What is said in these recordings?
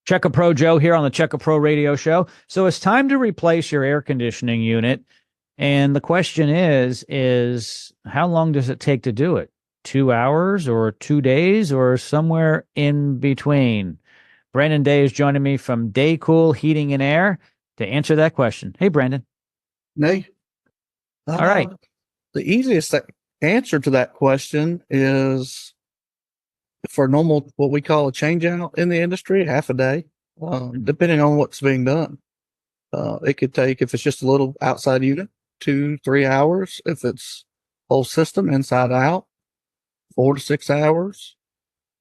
Check a Pro Joe here on the Check a Pro radio show. So it's time to replace your air conditioning unit. And the question is how long does it take to do it? 2 hours or 2 days or somewhere in between? Brandon Day is joining me from Daycool Heating and Air to answer that question. Hey, Brandon. Nay. All right. The easiest answer to that question is for normal, what we call a change out in the industry, half a day, depending on what's being done. It could take, if it's just a little outside unit, 2-3 hours. If it's whole system inside out, 4 to 6 hours.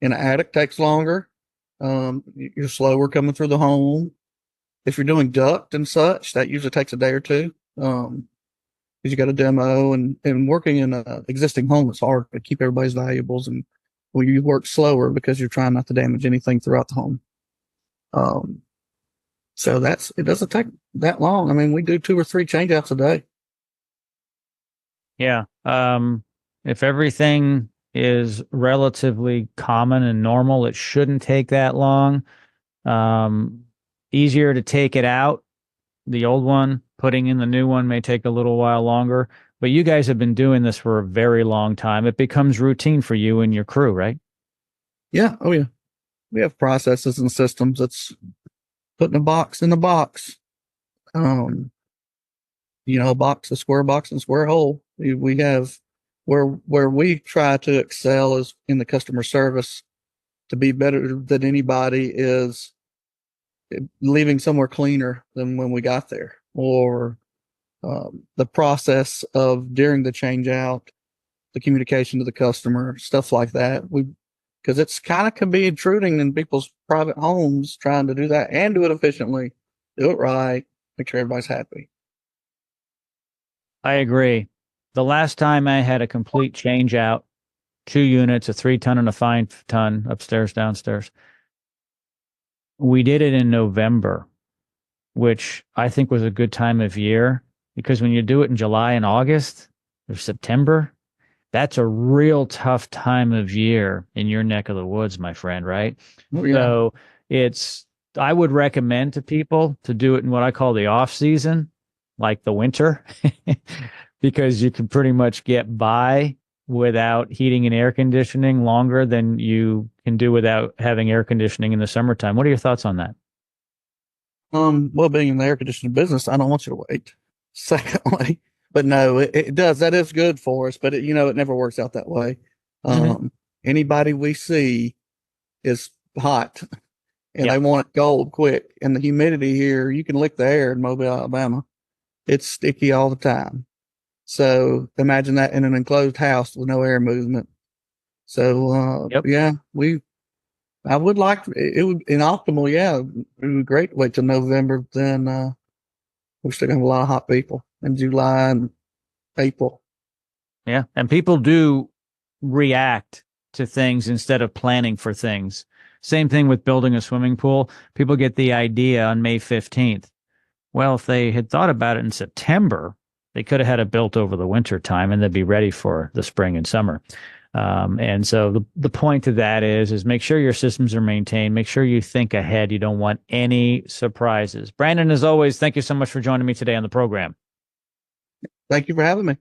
In an attic takes longer. You're slower coming through the home. If you're doing duct and such, that usually takes a day or two. Because you got a demo and working in an existing home, it's hard to keep everybody's valuables, and you work slower because you're trying not to damage anything throughout the home. So it doesn't take that long. I mean, we do 2 or 3 change outs a day. Yeah. If everything is relatively common and normal, it shouldn't take that long. Easier to take it out. The old one, putting in the new one may take a little while longer, but you guys have been doing this for a very long time. It becomes routine for you and your crew, right? Yeah. Oh, yeah. We have processes and systems. It's putting a box in a box. A box, a square box, and square hole. We have where we try to excel is in the customer service. To be better than anybody is leaving somewhere cleaner than when we got there, or the process of during the change out, the communication to the customer, stuff like that. Because it's kind of can be intruding in people's private homes, trying to do that and do it efficiently, do it right, make sure everybody's happy. I agree. The last time I had a complete change out, 2 units, a 3-ton and a 5-ton, upstairs, downstairs. We did it in November, which I think was a good time of year, because when you do it in July and August or September, that's a real tough time of year in your neck of the woods, my friend, right? Oh, yeah. So I would recommend to people to do it in what I call the off season, like the winter, because you can pretty much get by without heating and air conditioning longer than you can do without having air conditioning in the summertime. What are your thoughts on that? Well, being in the air conditioning business, I don't want you to wait. Secondly, but no, it does. That is good for us, but it never works out that way. Anybody we see is hot and they want it cold quick. And the humidity here, you can lick the air in Mobile, Alabama. It's sticky all the time. So imagine that in an enclosed house with no air movement. So, I would like it would in optimal. Yeah. It would be great to wait till November. Then, we're still gonna have a lot of hot people in July and April. Yeah. And people do react to things instead of planning for things. Same thing with building a swimming pool. People get the idea on May 15th. Well, if they had thought about it in September, they could have had it built over the winter time and they'd be ready for the spring and summer. And so the point of that is make sure your systems are maintained. Make sure you think ahead. You don't want any surprises. Brandon, as always, thank you so much for joining me today on the program. Thank you for having me.